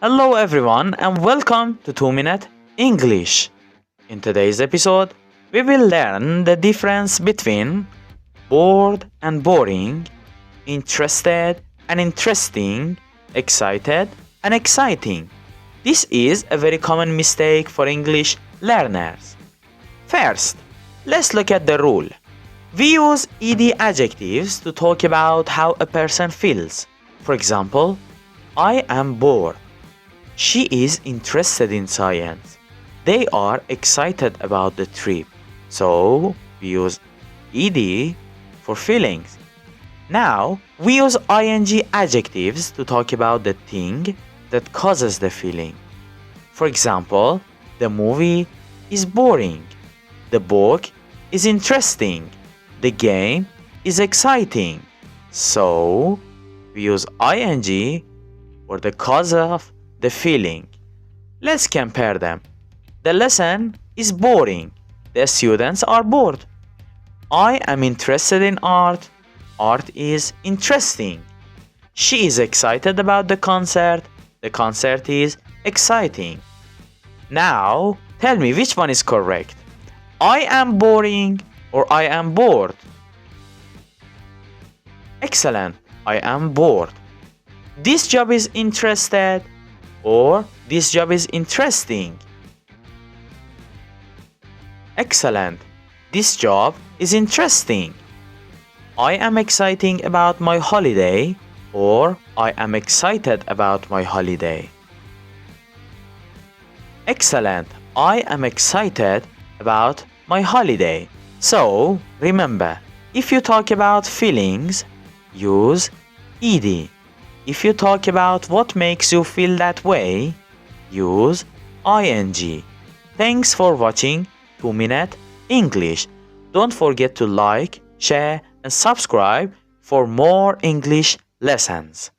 Hello everyone and welcome to 2 Minute English. In today's episode, we will learn the difference between bored and boring, interested and interesting, excited and exciting. This is a very common mistake for English learners. First, let's look at the rule. We use ed adjectives to talk about how a person feels. For example, I am bored. She is interested in science. They are excited about the trip. So, we use ed for feelings. Now, we use ing adjectives to talk about the thing that causes the feeling. For example, the movie is boring. The book is interesting. The game is exciting. So, we use ing for the cause of the feeling. Let's compare them. The lesson is boring. The students are bored. I am interested in art. Art is interesting. She is excited about the concert. The concert is exciting. Now, tell me which one is correct. I am boring or I am bored? Excellent. I am bored. This job is interested or this job is interesting? Excellent. This job is interesting. I am exciting about my holiday or I am excited about my holiday. Excellent. I am excited about my holiday. So, remember, if you talk about feelings, use ed. If you talk about what makes you feel that way, use ing. Thanks for watching 2 Minute English. Don't forget to like, share and subscribe for more English lessons.